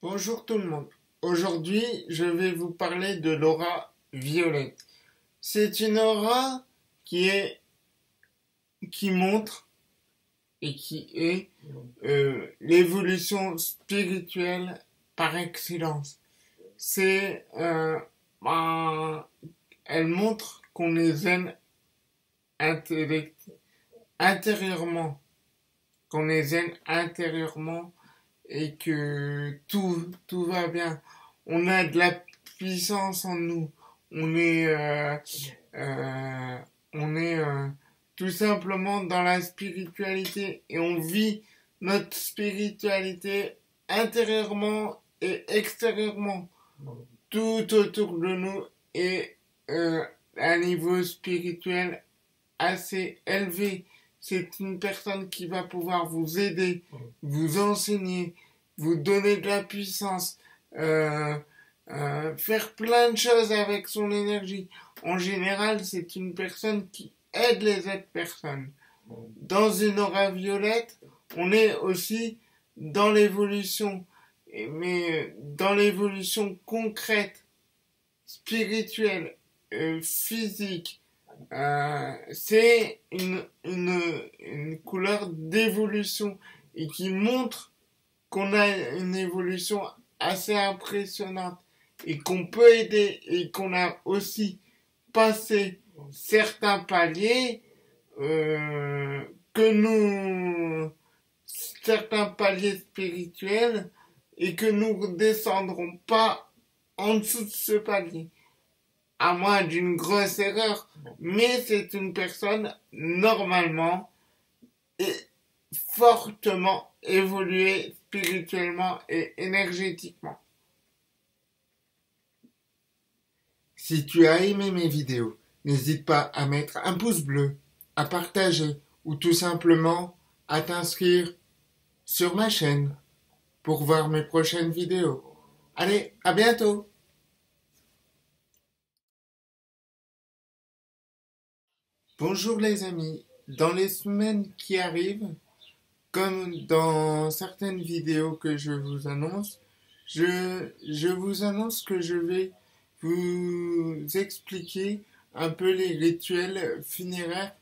Bonjour tout le monde. Aujourd'hui, je vais vous parler de l'aura violette. C'est une aura qui montre et qui est l'évolution spirituelle par excellence. C'est elle montre qu'on est zen intérieurement, qu'on est zen intérieurement et que tout va bien. On a de la puissance en nous. On est, euh, on est tout simplement dans la spiritualité et on vit notre spiritualité intérieurement et extérieurement. Tout autour de nous est à un niveau spirituel assez élevé. C'est une personne qui va pouvoir vous aider, vous enseigner, vous donner de la puissance, faire plein de choses avec son énergie. En général, c'est une personne qui aide les autres personnes. Dans une aura violette, on est aussi dans l'évolution, mais dans l'évolution concrète, spirituelle, physique. C'est une couleur d'évolution et qui montre qu'on a une évolution assez impressionnante et qu'on peut aider et qu'on a aussi passé certains paliers que nous certains paliers spirituels et que nous ne descendrons pas en dessous de ce palier à moins d'une grosse erreur, mais c'est une personne normalement et fortement évoluée spirituellement et énergétiquement. Si tu as aimé mes vidéos, n'hésite pas à mettre un pouce bleu, à partager ou tout simplement à t'inscrire sur ma chaîne pour voir mes prochaines vidéos. Allez, à bientôt! Bonjour les amis, dans les semaines qui arrivent, comme dans certaines vidéos que je vous annonce, je vous annonce que je vais vous expliquer un peu les rituels funéraires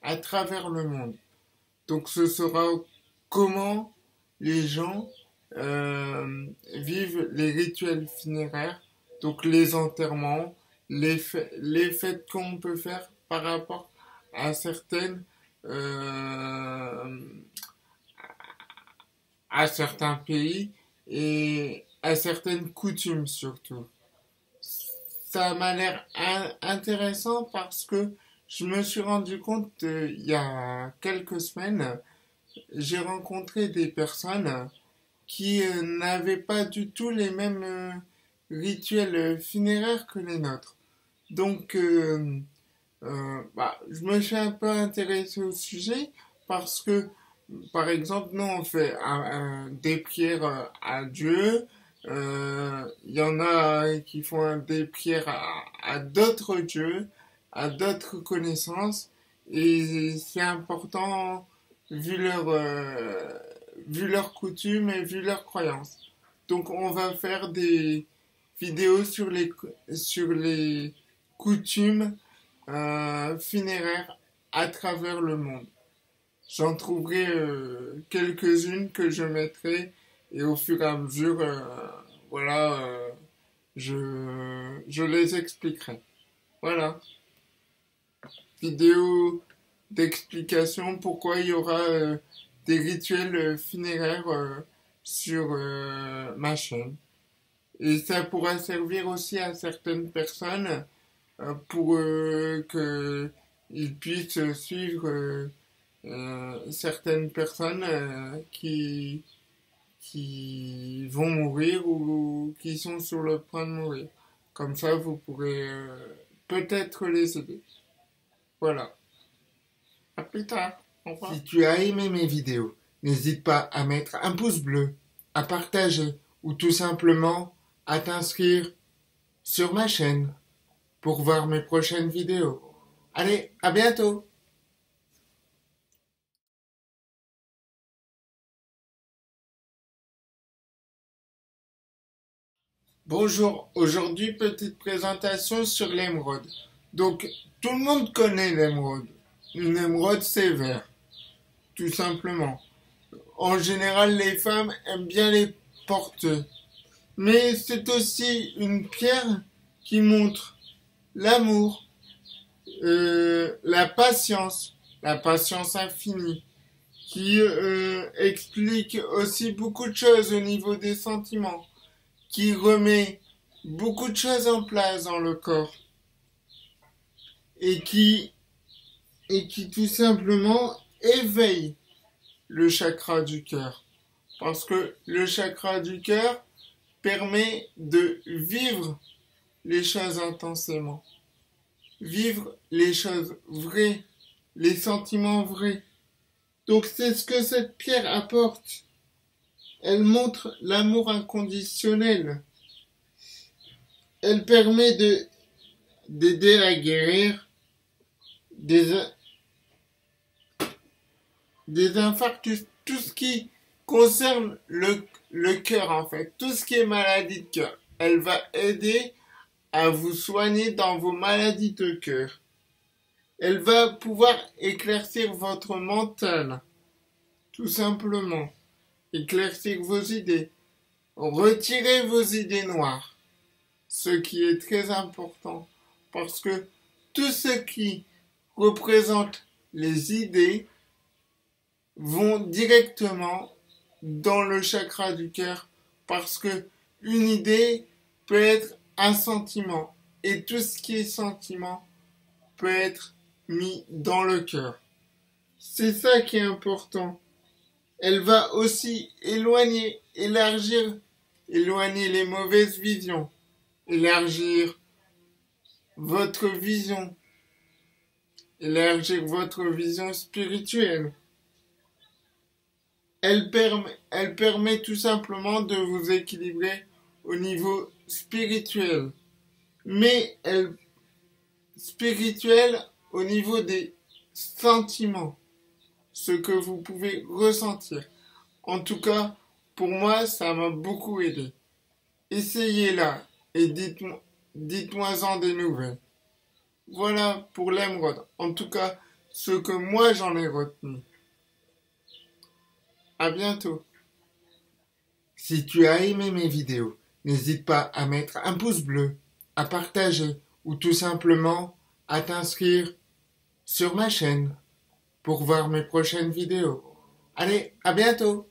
à travers le monde. Donc ce sera comment les gens vivent les rituels funéraires, donc les enterrements, les fêtes qu'on peut faire par rapport à à certains pays et à certaines coutumes surtout. Ça m'a l'air intéressant parce que je me suis rendu compte il y a quelques semaines, j'ai rencontré des personnes qui n'avaient pas du tout les mêmes rituels funéraires que les nôtres. Donc, je me suis un peu intéressé au sujet parce que, par exemple, nous on fait des prières à Dieu. Il y en a qui font des prières à d'autres dieux, à d'autres connaissances, et c'est important vu leurs coutumes et vu leurs croyances. Donc on va faire des vidéos sur les coutumes funéraires à travers le monde. J'en trouverai quelques-unes que je mettrai et au fur et à mesure, voilà, je les expliquerai. Voilà, vidéo d'explication pourquoi il y aura des rituels funéraires sur ma chaîne. Et ça pourra servir aussi à certaines personnes pour qu'ils puissent suivre certaines personnes qui vont mourir ou qui sont sur le point de mourir. Comme ça, vous pourrez peut-être les aider. Voilà. À plus tard. Au revoir. Si tu as aimé mes vidéos, n'hésite pas à mettre un pouce bleu, à partager ou tout simplement à t'inscrire sur ma chaîne pour voir mes prochaines vidéos. Allez, à bientôt! Bonjour, aujourd'hui petite présentation sur l'émeraude. Donc tout le monde connaît l'émeraude. Une émeraude c'est vert, tout simplement. En général les femmes aiment bien les porter. Mais c'est aussi une pierre qui montre l'amour, la patience infinie, qui explique aussi beaucoup de choses au niveau des sentiments, qui remet beaucoup de choses en place dans le corps et qui tout simplement éveille le chakra du cœur. Parce que le chakra du cœur permet de vivre les choses intensément, vivre les choses vraies, les sentiments vrais. Donc c'est ce que cette pierre apporte. Elle montre l'amour inconditionnel. Elle permet d'aider à guérir des, des infarctus, tout ce qui concerne le cœur en fait, tout ce qui est maladie de cœur. Elle va aider à vous soigner dans vos maladies de cœur. Elle va pouvoir éclaircir votre mental, tout simplement. Éclaircir vos idées. Retirer vos idées noires. Ce qui est très important. Parce que tout ce qui représente les idées vont directement dans le chakra du cœur. Parce que une idée peut être un sentiment. Et tout ce qui est sentiment peut être mis dans le cœur. C'est ça qui est important. Elle va aussi éloigner les mauvaises visions, élargir votre vision, élargir votre vision spirituelle. Elle permet tout simplement de vous équilibrer au niveau spirituel, mais spirituel au niveau des sentiments, ce que vous pouvez ressentir. En tout cas, pour moi, ça m'a beaucoup aidé. Essayez-la et dites-moi-en des nouvelles. Voilà pour l'émeraude. En tout cas, ce que moi j'en ai retenu. À bientôt. Si tu as aimé mes vidéos, n'hésite pas à mettre un pouce bleu, à partager ou tout simplement à t'inscrire sur ma chaîne pour voir mes prochaines vidéos. Allez, à bientôt!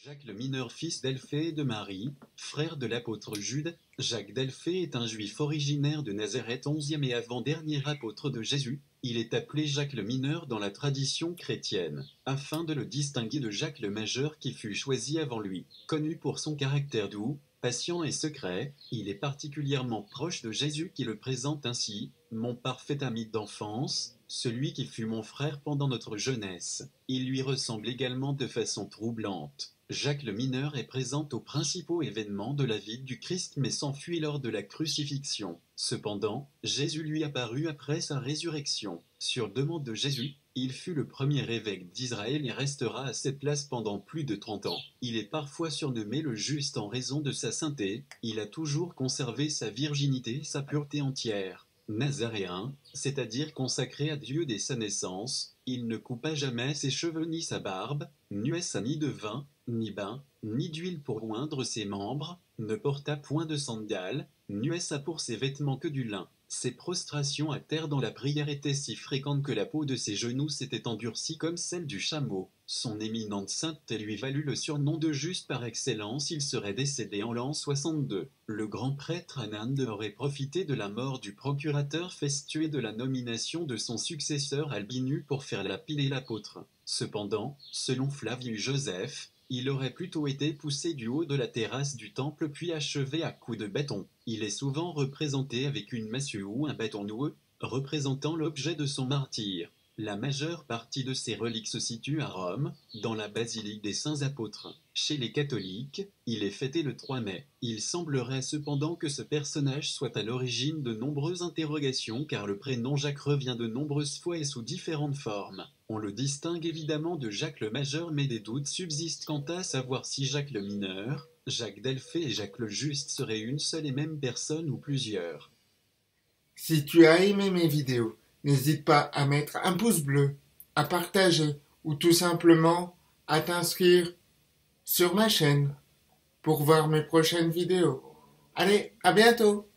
Jacques le mineur, fils d'Alphée et de Marie, frère de l'apôtre Jude, Jacques d'Alphée est un juif originaire de Nazareth, 11e et avant-dernier apôtre de Jésus. Il est appelé Jacques le mineur dans la tradition chrétienne, afin de le distinguer de Jacques le majeur qui fut choisi avant lui. Connu pour son caractère doux, patient et secret, il est particulièrement proche de Jésus qui le présente ainsi: « Mon parfait ami d'enfance, celui qui fut mon frère pendant notre jeunesse. » Il lui ressemble également de façon troublante. Jacques le mineur est présent aux principaux événements de la vie du Christ mais s'enfuit lors de la crucifixion. Cependant, Jésus lui apparut après sa résurrection. Sur demande de Jésus, il fut le premier évêque d'Israël et restera à cette place pendant plus de 30 ans. Il est parfois surnommé le Juste en raison de sa sainteté. Il a toujours conservé sa virginité et sa pureté entière. Nazaréen, c'est-à-dire consacré à Dieu dès sa naissance, il ne coupa jamais ses cheveux ni sa barbe, n'usa ni de vin, ni bain, ni d'huile pour oindre ses membres, ne porta point de sandales, n'usa pour ses vêtements que du lin. Ses prostrations à terre dans la prière étaient si fréquentes que la peau de ses genoux s'était endurcie comme celle du chameau. Son éminente sainteté lui valut le surnom de Juste par excellence. Il serait décédé en l'an 62. Le grand prêtre Anan aurait profité de la mort du procurateur Festus et de la nomination de son successeur Albinus pour faire lapider l'apôtre. Cependant, selon Flavius Joseph, il aurait plutôt été poussé du haut de la terrasse du temple puis achevé à coups de bâton. Il est souvent représenté avec une massue ou un bâton noueux, représentant l'objet de son martyre. La majeure partie de ces reliques se situe à Rome, dans la basilique des Saints Apôtres. Chez les catholiques, il est fêté le 3 mai. Il semblerait cependant que ce personnage soit à l'origine de nombreuses interrogations car le prénom Jacques revient de nombreuses fois et sous différentes formes. On le distingue évidemment de Jacques le Majeur mais des doutes subsistent quant à savoir si Jacques le Mineur, Jacques Delphée et Jacques le Juste seraient une seule et même personne ou plusieurs. Si tu as aimé mes vidéos, n'hésite pas à mettre un pouce bleu, à partager ou tout simplement à t'inscrire sur ma chaîne pour voir mes prochaines vidéos. Allez, à bientôt!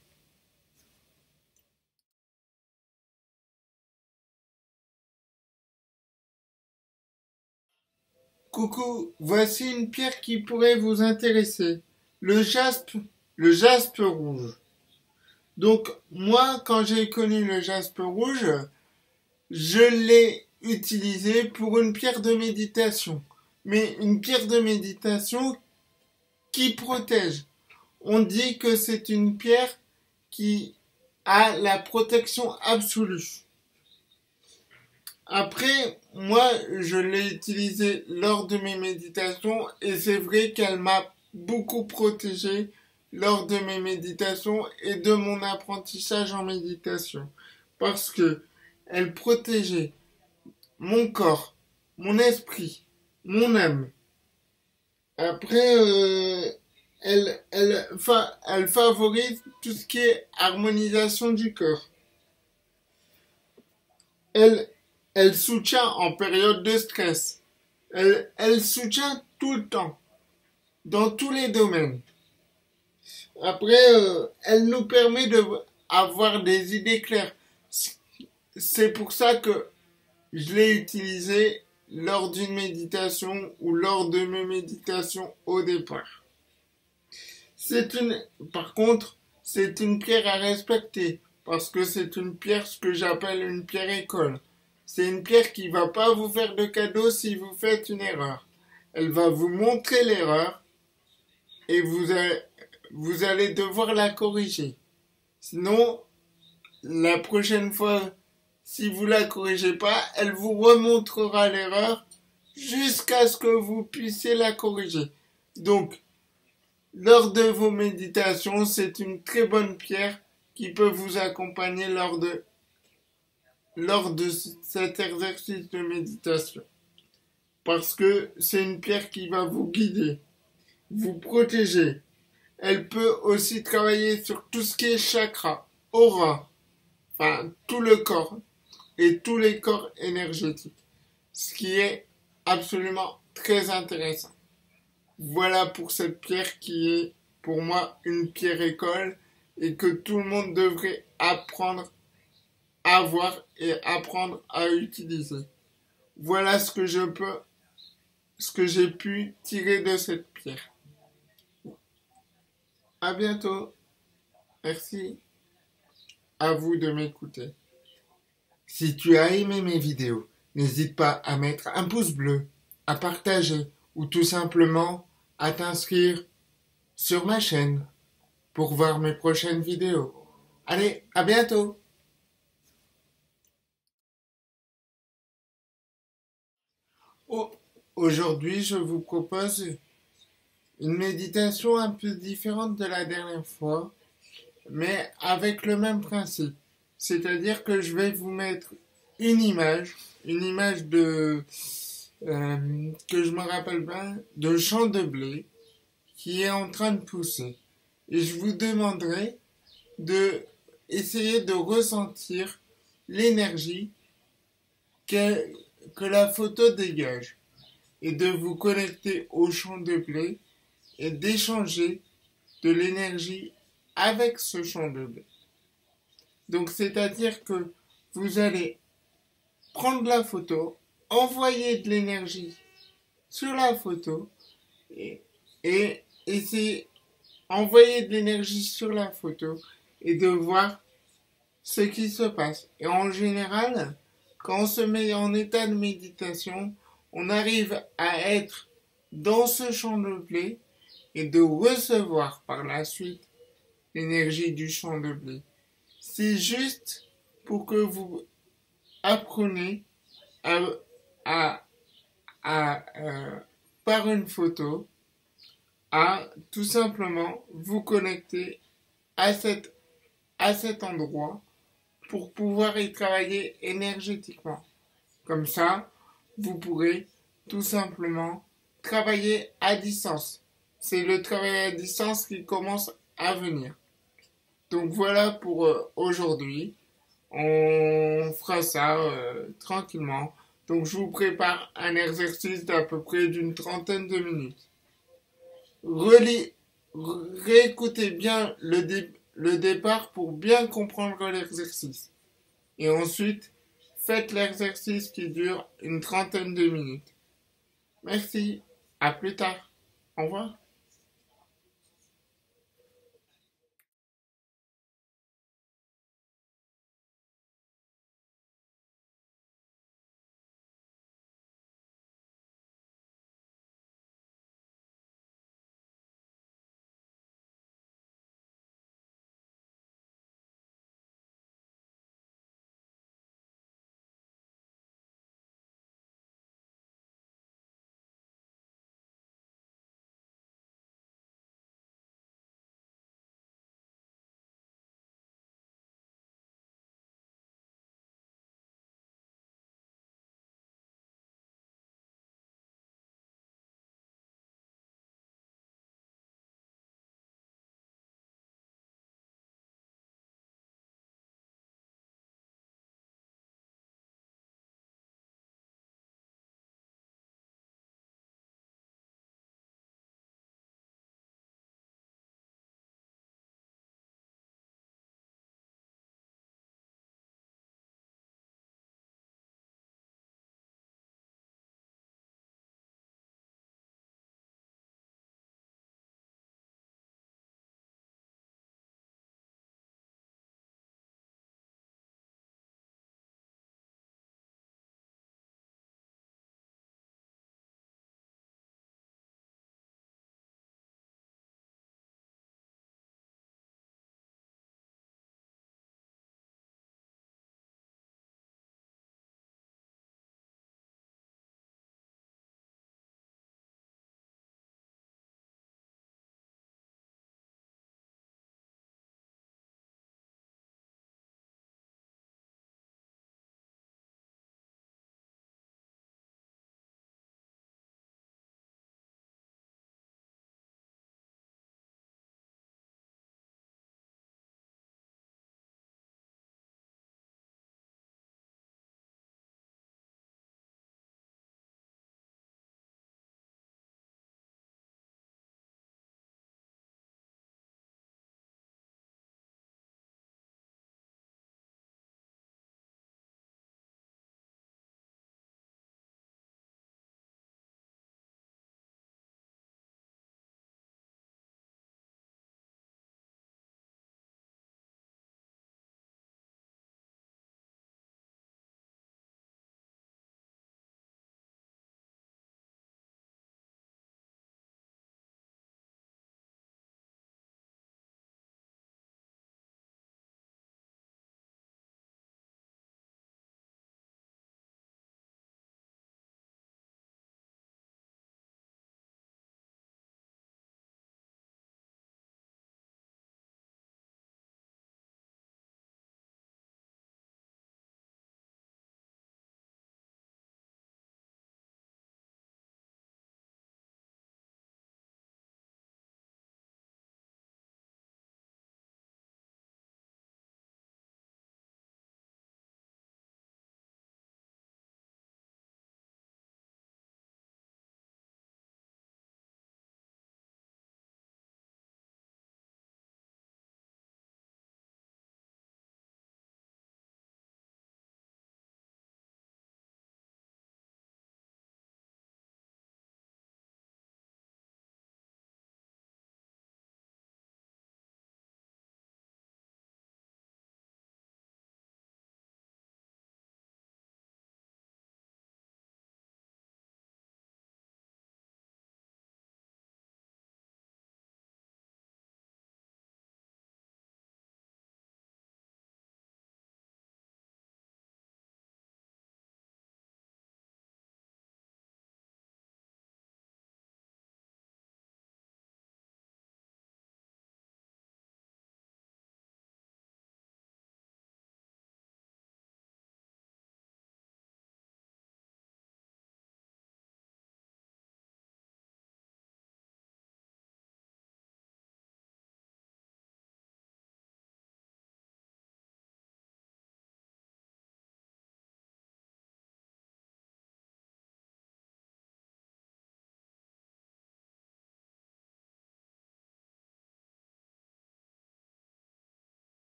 Coucou, voici une pierre qui pourrait vous intéresser. Le jaspe rouge. Donc, moi, quand j'ai connu le jaspe rouge, je l'ai utilisé pour une pierre de méditation. Mais une pierre de méditation qui protège. On dit que c'est une pierre qui a la protection absolue. Après, moi, je l'ai utilisée lors de mes méditations et c'est vrai qu'elle m'a beaucoup protégé lors de mes méditations et de mon apprentissage en méditation. Parce que elle protégeait mon corps, mon esprit, mon âme. Après, elle favorise tout ce qui est harmonisation du corps. Elle, elle soutient en période de stress. Elle soutient tout le temps, dans tous les domaines. Après, elle nous permet d'avoir des idées claires. C'est pour ça que je l'ai utilisée lors d'une méditation ou lors de mes méditations au départ. Par contre, c'est une pierre à respecter parce que c'est une pierre, ce que j'appelle une pierre école. C'est une pierre qui va pas vous faire de cadeau si vous faites une erreur. Elle va vous montrer l'erreur et vous allez devoir la corriger. Sinon, la prochaine fois, si vous la corrigez pas, elle vous remontrera l'erreur jusqu'à ce que vous puissiez la corriger. Donc, lors de vos méditations, c'est une très bonne pierre qui peut vous accompagner lors de cet exercice de méditation. Parce que c'est une pierre qui va vous guider, vous protéger. Elle peut aussi travailler sur tout ce qui est chakra, aura, enfin tout le corps et tous les corps énergétiques. Ce qui est absolument très intéressant. Voilà pour cette pierre qui est pour moi une pierre école et que tout le monde devrait apprendre à voir et apprendre à utiliser. Voilà ce que j'ai pu tirer de cette pierre. À bientôt. Merci à vous de m'écouter. Si tu as aimé mes vidéos, n'hésite pas à mettre un pouce bleu, à partager ou tout simplement à t'inscrire sur ma chaîne pour voir mes prochaines vidéos. Allez, à bientôt! Aujourd'hui, je vous propose une méditation un peu différente de la dernière fois, mais avec le même principe. C'est-à-dire que je vais vous mettre une image que je me rappelle bien, de champ de blé qui est en train de pousser. Et je vous demanderai de essayer de ressentir l'énergie que la photo dégage et de vous connecter au champ de blé et d'échanger de l'énergie avec ce champ de blé. Donc c'est-à-dire que vous allez prendre la photo, envoyer de l'énergie sur la photo et essayer envoyer de l'énergie sur la photo et de voir ce qui se passe. Et en général, quand on se met en état de méditation, on arrive à être dans ce champ de blé et de recevoir par la suite l'énergie du champ de blé. C'est juste pour que vous appreniez à, à, par une photo, à tout simplement vous connecter à, à cet endroit pour pouvoir y travailler énergétiquement. Comme ça, vous pourrez tout simplement travailler à distance. C'est le travail à distance qui commence à venir. Donc voilà pour aujourd'hui. On fera ça tranquillement. Donc je vous prépare un exercice d'à peu près d'une trentaine de minutes. Relis, réécoutez bien le départ pour bien comprendre l'exercice. Et ensuite, faites l'exercice qui dure une trentaine de minutes. Merci. À plus tard. Au revoir.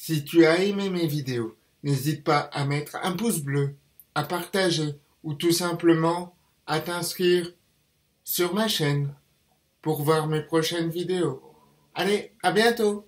Si tu as aimé mes vidéos, n'hésite pas à mettre un pouce bleu, à partager ou tout simplement à t'inscrire sur ma chaîne pour voir mes prochaines vidéos. Allez, à bientôt!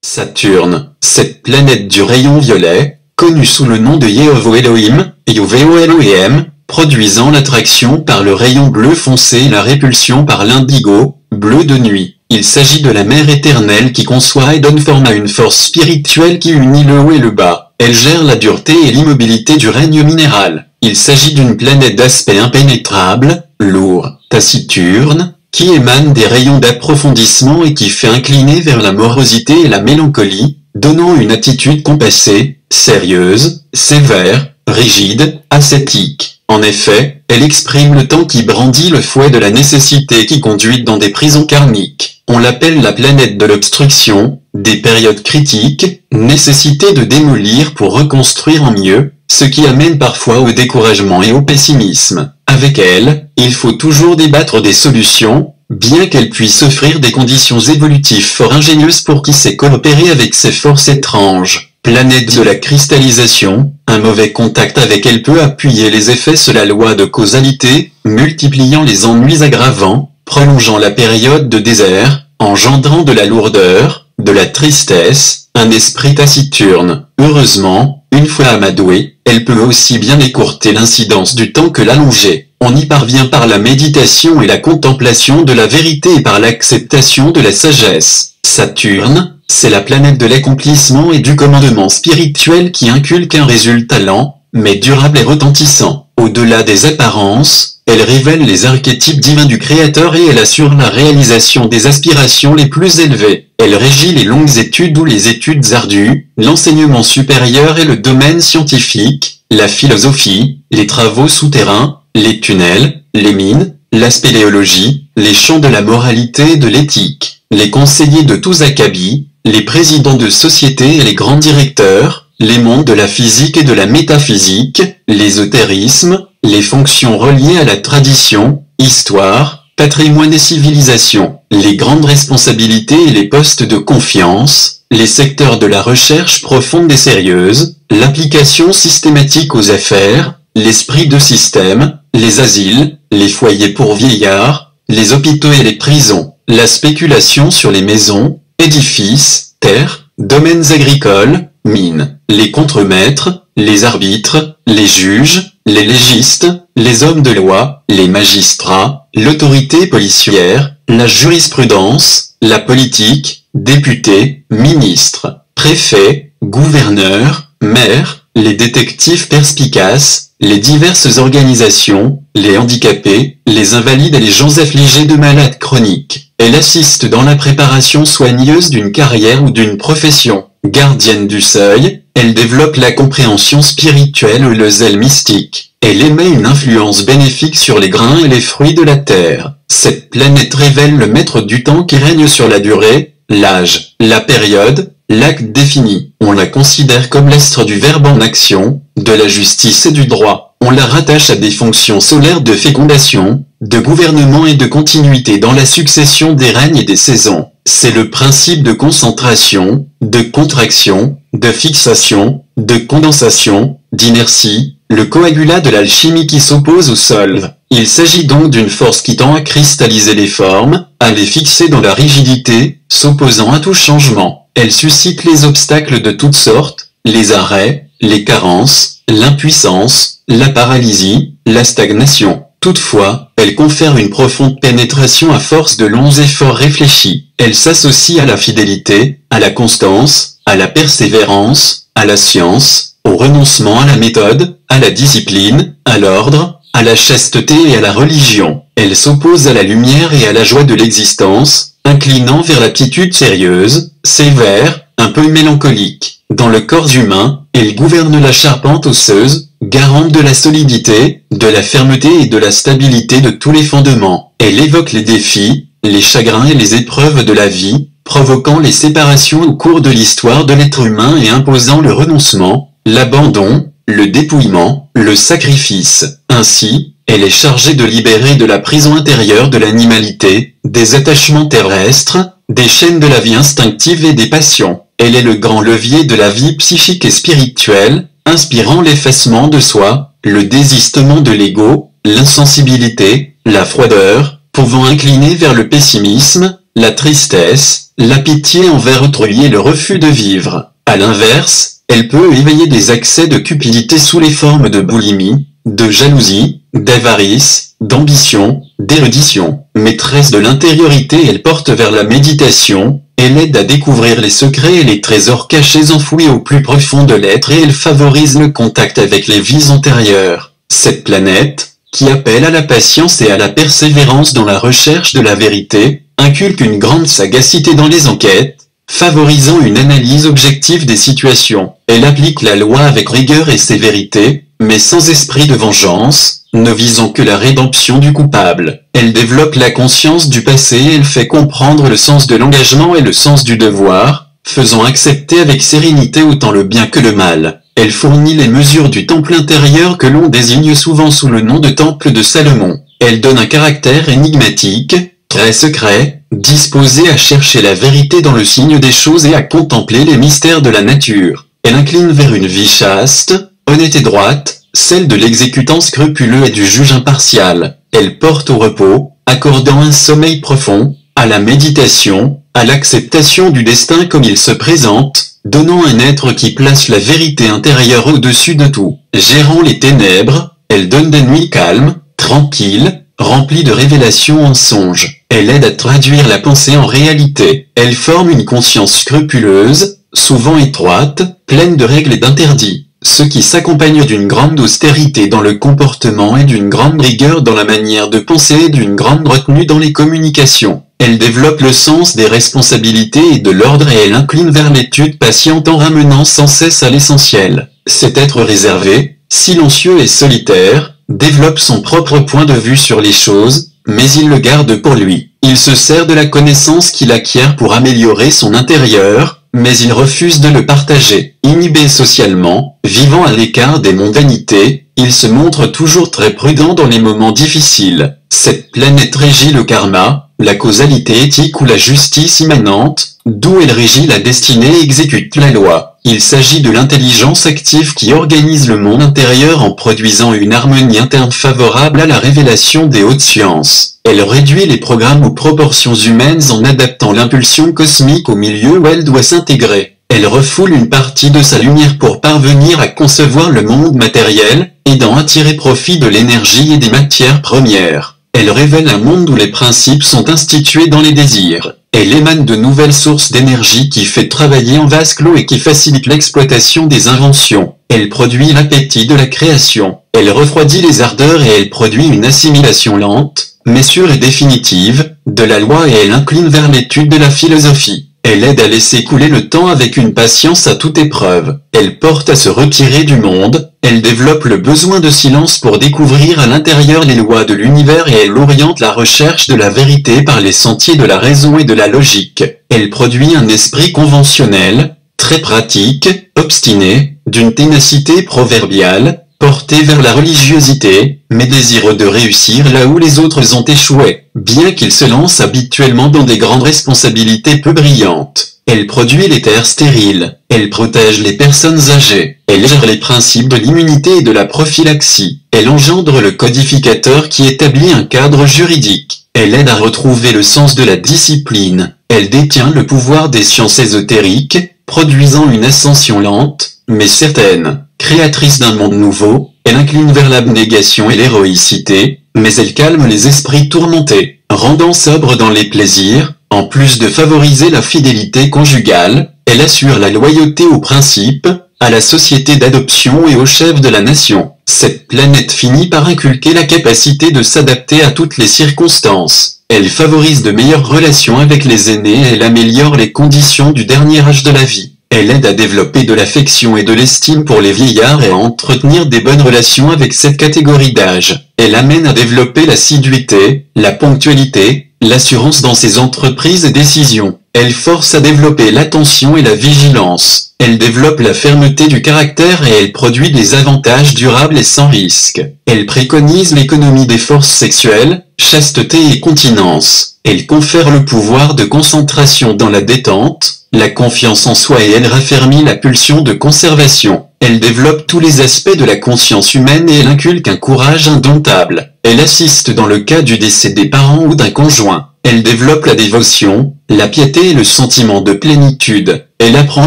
Saturne, cette planète du rayon violet, connue sous le nom de Yehovo Elohim, Yoveo Elohim, produisant l'attraction par le rayon bleu foncé et la répulsion par l'indigo, bleu de nuit. Il s'agit de la mère éternelle qui conçoit et donne forme à une force spirituelle qui unit le haut et le bas. Elle gère la dureté et l'immobilité du règne minéral. Il s'agit d'une planète d'aspect impénétrable, lourd, taciturne, qui émane des rayons d'approfondissement et qui fait incliner vers la morosité et la mélancolie, donnant une attitude compassée, sérieuse, sévère, rigide, ascétique. En effet, elle exprime le temps qui brandit le fouet de la nécessité qui conduit dans des prisons karmiques. On l'appelle la planète de l'obstruction, des périodes critiques, nécessité de démolir pour reconstruire en mieux, ce qui amène parfois au découragement et au pessimisme. Avec elle, il faut toujours débattre des solutions, bien qu'elle puisse offrir des conditions évolutives fort ingénieuses pour qui sait coopérer avec ces forces étranges. Planète de la cristallisation, un mauvais contact avec elle peut appuyer les effets sur la loi de causalité, multipliant les ennuis aggravants, prolongeant la période de désert, engendrant de la lourdeur, de la tristesse, un esprit taciturne. Heureusement, une fois amadouée, elle peut aussi bien écourter l'incidence du temps que l'allonger. On y parvient par la méditation et la contemplation de la vérité et par l'acceptation de la sagesse. Saturne, c'est la planète de l'accomplissement et du commandement spirituel qui inculque un résultat lent, mais durable et retentissant. Au-delà des apparences, elle révèle les archétypes divins du Créateur et elle assure la réalisation des aspirations les plus élevées. Elle régit les longues études ou les études ardues, l'enseignement supérieur et le domaine scientifique, la philosophie, les travaux souterrains, les tunnels, les mines, la spéléologie, les champs de la moralité et de l'éthique, les conseillers de tous acabits, les présidents de sociétés et les grands directeurs, les mondes de la physique et de la métaphysique, l'ésotérisme, les fonctions reliées à la tradition, histoire, patrimoine et civilisation, les grandes responsabilités et les postes de confiance, les secteurs de la recherche profonde et sérieuse, l'application systématique aux affaires, l'esprit de système, les asiles, les foyers pour vieillards, les hôpitaux et les prisons, la spéculation sur les maisons, édifices, terres, domaines agricoles, mines, les contremaîtres, les arbitres, les juges, les légistes, les hommes de loi, les magistrats, l'autorité policière, la jurisprudence, la politique, députés, ministres, préfets, gouverneurs, maires, les détectives perspicaces, les diverses organisations, les handicapés, les invalides et les gens affligés de malades chroniques. Elle assiste dans la préparation soigneuse d'une carrière ou d'une profession. Gardienne du seuil, elle développe la compréhension spirituelle ou le zèle mystique. Elle émet une influence bénéfique sur les grains et les fruits de la terre. Cette planète révèle le maître du temps qui règne sur la durée, l'âge, la période, l'acte défini. On la considère comme l'astre du verbe en action, de la justice et du droit. On la rattache à des fonctions solaires de fécondation, de gouvernement et de continuité dans la succession des règnes et des saisons. C'est le principe de concentration, de contraction, de fixation, de condensation, d'inertie, le coagulat de l'alchimie qui s'oppose au sol. Il s'agit donc d'une force qui tend à cristalliser les formes, à les fixer dans la rigidité, s'opposant à tout changement. Elle suscite les obstacles de toutes sortes, les arrêts, les carences, l'impuissance, la paralysie, la stagnation. Toutefois, elle confère une profonde pénétration à force de longs efforts réfléchis. Elle s'associe à la fidélité, à la constance, à la persévérance, à la science, au renoncement à la méthode, à la discipline, à l'ordre, à la chasteté et à la religion. Elle s'oppose à la lumière et à la joie de l'existence, inclinant vers l'attitude sérieuse, sévère, un peu mélancolique. Dans le corps humain, elle gouverne la charpente osseuse, garante de la solidité, de la fermeté et de la stabilité de tous les fondements. Elle évoque les défis, les chagrins et les épreuves de la vie, provoquant les séparations au cours de l'histoire de l'être humain et imposant le renoncement, l'abandon, le dépouillement, le sacrifice. Ainsi, elle est chargée de libérer de la prison intérieure de l'animalité, des attachements terrestres, des chaînes de la vie instinctive et des passions. Elle est le grand levier de la vie psychique et spirituelle, inspirant l'effacement de soi, le désistement de l'ego, l'insensibilité, la froideur, pouvant incliner vers le pessimisme, la tristesse, la pitié envers autrui et le refus de vivre. À l'inverse, elle peut éveiller des accès de cupidité sous les formes de boulimie, de jalousie, d'avarice, d'ambition, d'érudition. Maîtresse de l'intériorité, elle porte vers la méditation, elle aide à découvrir les secrets et les trésors cachés enfouis au plus profond de l'être et elle favorise le contact avec les vies antérieures. Cette planète, qui appelle à la patience et à la persévérance dans la recherche de la vérité, inculque une grande sagacité dans les enquêtes, favorisant une analyse objective des situations. Elle applique la loi avec rigueur et sévérité, mais sans esprit de vengeance, ne visant que la rédemption du coupable. Elle développe la conscience du passé et elle fait comprendre le sens de l'engagement et le sens du devoir, faisant accepter avec sérénité autant le bien que le mal. Elle fournit les mesures du temple intérieur que l'on désigne souvent sous le nom de temple de Salomon. Elle donne un caractère énigmatique, très secret, disposé à chercher la vérité dans le signe des choses et à contempler les mystères de la nature. Elle incline vers une vie chaste, honnête et droite, celle de l'exécutant scrupuleux et du juge impartial. Elle porte au repos, accordant un sommeil profond, à la méditation, à l'acceptation du destin comme il se présente, donnant un être qui place la vérité intérieure au-dessus de tout. Gérant les ténèbres, elle donne des nuits calmes, tranquilles, remplies de révélations en songe. Elle aide à traduire la pensée en réalité. Elle forme une conscience scrupuleuse, souvent étroite, pleine de règles et d'interdits, ce qui s'accompagne d'une grande austérité dans le comportement et d'une grande rigueur dans la manière de penser et d'une grande retenue dans les communications. Elle développe le sens des responsabilités et de l'ordre et elle incline vers l'étude patiente en ramenant sans cesse à l'essentiel. Cet être réservé, silencieux et solitaire, développe son propre point de vue sur les choses, mais il le garde pour lui. Il se sert de la connaissance qu'il acquiert pour améliorer son intérieur, mais il refuse de le partager. Inhibé socialement, vivant à l'écart des mondanités, il se montre toujours très prudent dans les moments difficiles. Cette planète régit le karma, la causalité éthique ou la justice immanente, d'où elle régit la destinée et exécute la loi. Il s'agit de l'intelligence active qui organise le monde intérieur en produisant une harmonie interne favorable à la révélation des hautes sciences. Elle réduit les programmes aux proportions humaines en adaptant l'impulsion cosmique au milieu où elle doit s'intégrer. Elle refoule une partie de sa lumière pour parvenir à concevoir le monde matériel, aidant à tirer profit de l'énergie et des matières premières. Elle révèle un monde où les principes sont institués dans les désirs. Elle émane de nouvelles sources d'énergie qui fait travailler en vase clos et qui facilite l'exploitation des inventions. Elle produit l'appétit de la création. Elle refroidit les ardeurs et elle produit une assimilation lente, mais sûre et définitive, de la loi et elle incline vers l'étude de la philosophie. Elle aide à laisser couler le temps avec une patience à toute épreuve. Elle porte à se retirer du monde, elle développe le besoin de silence pour découvrir à l'intérieur les lois de l'univers et elle oriente la recherche de la vérité par les sentiers de la raison et de la logique. Elle produit un esprit conventionnel, très pratique, obstiné, d'une ténacité proverbiale, porté vers la religiosité, mais désireux de réussir là où les autres ont échoué, bien qu'il se lance habituellement dans des grandes responsabilités peu brillantes. Elle produit les terres stériles, elle protège les personnes âgées, elle gère les principes de l'immunité et de la prophylaxie, elle engendre le codificateur qui établit un cadre juridique, elle aide à retrouver le sens de la discipline, elle détient le pouvoir des sciences ésotériques, produisant une ascension lente, mais certaine. Créatrice d'un monde nouveau, elle incline vers l'abnégation et l'héroïcité, mais elle calme les esprits tourmentés, rendant sobre dans les plaisirs, en plus de favoriser la fidélité conjugale, elle assure la loyauté aux principes, à la société d'adoption et au chef de la nation. Cette planète finit par inculquer la capacité de s'adapter à toutes les circonstances. Elle favorise de meilleures relations avec les aînés et elle améliore les conditions du dernier âge de la vie. Elle aide à développer de l'affection et de l'estime pour les vieillards et à entretenir des bonnes relations avec cette catégorie d'âge. Elle amène à développer l'assiduité, la ponctualité, l'assurance dans ses entreprises et décisions. Elle force à développer l'attention et la vigilance. Elle développe la fermeté du caractère et elle produit des avantages durables et sans risque. Elle préconise l'économie des forces sexuelles, chasteté et continence. Elle confère le pouvoir de concentration dans la détente, la confiance en soi et elle raffermit la pulsion de conservation. Elle développe tous les aspects de la conscience humaine et elle inculque un courage indomptable. Elle assiste dans le cas du décès des parents ou d'un conjoint. Elle développe la dévotion, la piété et le sentiment de plénitude. Elle apprend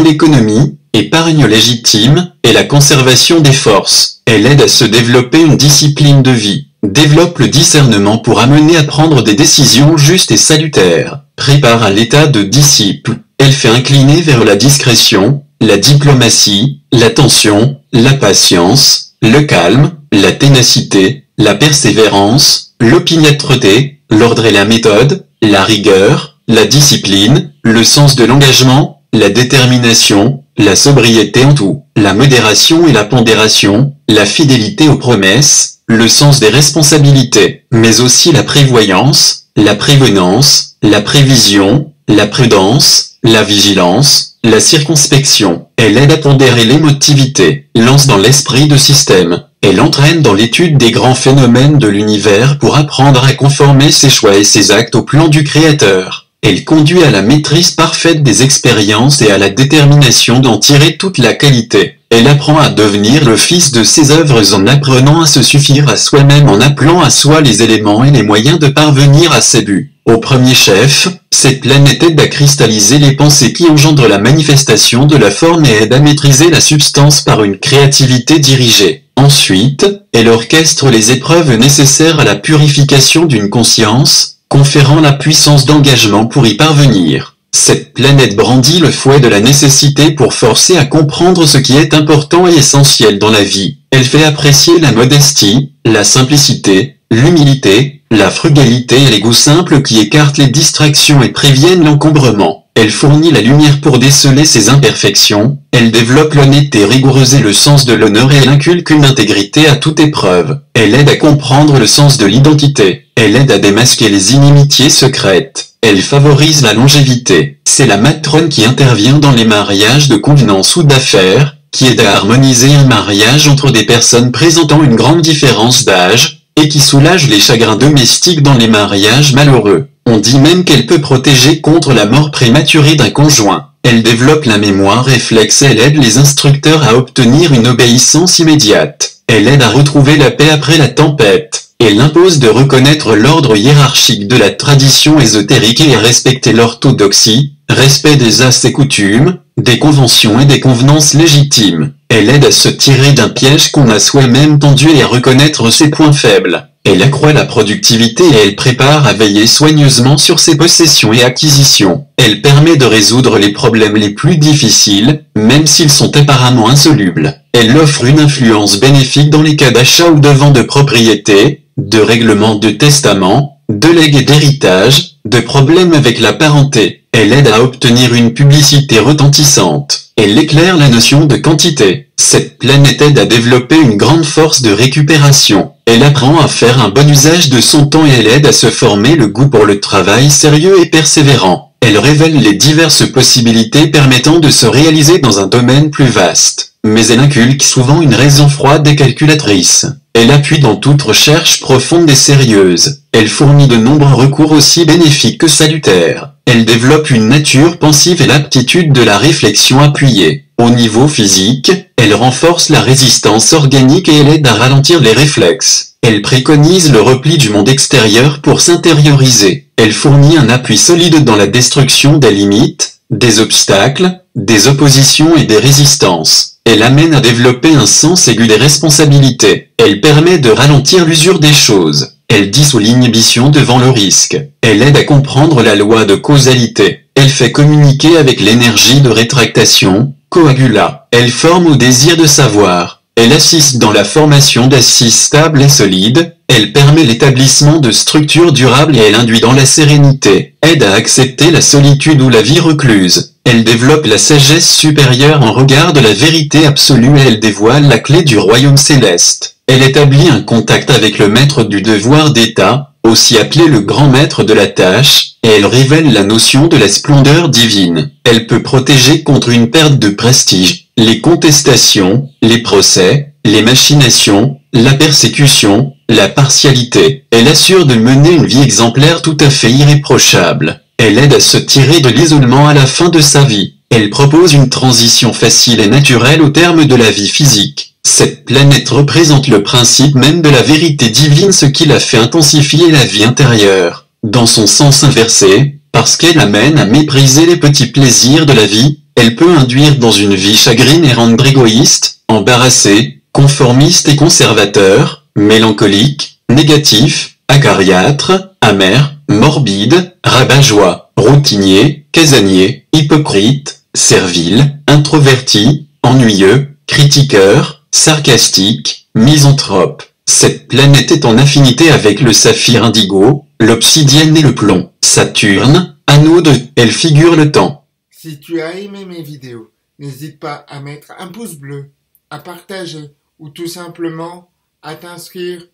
l'économie, épargne légitime, et la conservation des forces. Elle aide à se développer une discipline de vie. Développe le discernement pour amener à prendre des décisions justes et salutaires. Prépare à l'état de disciple. Elle fait incliner vers la discrétion, la diplomatie, l'attention, la patience, le calme, la ténacité, la persévérance, l'opiniâtreté, l'ordre et la méthode, la rigueur, la discipline, le sens de l'engagement, la détermination, la sobriété en tout, la modération et la pondération, la fidélité aux promesses, le sens des responsabilités, mais aussi la prévoyance, la prévenance, la prévision, la prudence, la vigilance, la circonspection. Elle aide à pondérer l'émotivité, lance dans l'esprit de système. Elle entraîne dans l'étude des grands phénomènes de l'univers pour apprendre à conformer ses choix et ses actes au plan du Créateur. Elle conduit à la maîtrise parfaite des expériences et à la détermination d'en tirer toute la qualité. Elle apprend à devenir le fils de ses œuvres en apprenant à se suffire à soi-même en appelant à soi les éléments et les moyens de parvenir à ses buts. Au premier chef, cette planète aide à cristalliser les pensées qui engendrent la manifestation de la forme et aide à maîtriser la substance par une créativité dirigée. Ensuite, elle orchestre les épreuves nécessaires à la purification d'une conscience, conférant la puissance d'engagement pour y parvenir. Cette planète brandit le fouet de la nécessité pour forcer à comprendre ce qui est important et essentiel dans la vie. Elle fait apprécier la modestie, la simplicité, l'humilité, la frugalité et les goûts simples qui écartent les distractions et préviennent l'encombrement. Elle fournit la lumière pour déceler ses imperfections, elle développe l'honnêteté rigoureuse et le sens de l'honneur et elle inculque une intégrité à toute épreuve. Elle aide à comprendre le sens de l'identité. Elle aide à démasquer les inimitiés secrètes. Elle favorise la longévité. C'est la matrone qui intervient dans les mariages de convenance ou d'affaires, qui aide à harmoniser un mariage entre des personnes présentant une grande différence d'âge, et qui soulage les chagrins domestiques dans les mariages malheureux. On dit même qu'elle peut protéger contre la mort prématurée d'un conjoint. Elle développe la mémoire réflexe et elle aide les instructeurs à obtenir une obéissance immédiate. Elle aide à retrouver la paix après la tempête. Elle impose de reconnaître l'ordre hiérarchique de la tradition ésotérique et à respecter l'orthodoxie, respect des as et coutumes, des conventions et des convenances légitimes. Elle aide à se tirer d'un piège qu'on a soi-même tendu et à reconnaître ses points faibles. Elle accroît la productivité et elle prépare à veiller soigneusement sur ses possessions et acquisitions. Elle permet de résoudre les problèmes les plus difficiles, même s'ils sont apparemment insolubles. Elle offre une influence bénéfique dans les cas d'achat ou de vente de propriété, de règlement de testament, de legs et d'héritage, de problèmes avec la parenté. Elle aide à obtenir une publicité retentissante. Elle éclaire la notion de quantité. Cette planète aide à développer une grande force de récupération. Elle apprend à faire un bon usage de son temps et elle aide à se former le goût pour le travail sérieux et persévérant. Elle révèle les diverses possibilités permettant de se réaliser dans un domaine plus vaste. Mais elle inculque souvent une raison froide et calculatrice. Elle appuie dans toute recherche profonde et sérieuse. Elle fournit de nombreux recours aussi bénéfiques que salutaires. Elle développe une nature pensive et l'aptitude de la réflexion appuyée. Au niveau physique, elle renforce la résistance organique et elle aide à ralentir les réflexes. Elle préconise le repli du monde extérieur pour s'intérioriser. Elle fournit un appui solide dans la destruction des limites, des obstacles, des oppositions et des résistances. Elle amène à développer un sens aigu des responsabilités. Elle permet de ralentir l'usure des choses. Elle dissout l'inhibition devant le risque. Elle aide à comprendre la loi de causalité. Elle fait communiquer avec l'énergie de rétractation, coagula. Elle forme au désir de savoir. Elle assiste dans la formation d'assises stables et solides. Elle permet l'établissement de structures durables et elle induit dans la sérénité. Aide à accepter la solitude ou la vie recluse. Elle développe la sagesse supérieure en regard de la vérité absolue et elle dévoile la clé du royaume céleste. Elle établit un contact avec le maître du devoir d'État, aussi appelé le grand maître de la tâche, et elle révèle la notion de la splendeur divine. Elle peut protéger contre une perte de prestige, les contestations, les procès, les machinations, la persécution, la partialité. Elle assure de mener une vie exemplaire tout à fait irréprochable. Elle aide à se tirer de l'isolement à la fin de sa vie. Elle propose une transition facile et naturelle au terme de la vie physique. Cette planète représente le principe même de la vérité divine, ce qui la fait intensifier la vie intérieure. Dans son sens inversé, parce qu'elle amène à mépriser les petits plaisirs de la vie, elle peut induire dans une vie chagrine et rendre égoïste, embarrassé, conformiste et conservateur, mélancolique, négatif, acariâtre, amer, morbide, rabat-joie, routinier, casanier, hypocrite, servile, introverti, ennuyeux, critiqueur, sarcastique, misanthrope. Cette planète est en affinité avec le saphir indigo, l'obsidienne et le plomb. Saturne, anneau de, elle figure le temps. Si tu as aimé mes vidéos, n'hésite pas à mettre un pouce bleu, à partager ou tout simplement à t'inscrire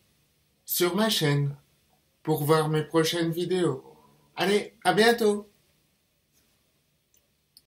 sur ma chaîne pour voir mes prochaines vidéos. Allez, à bientôt!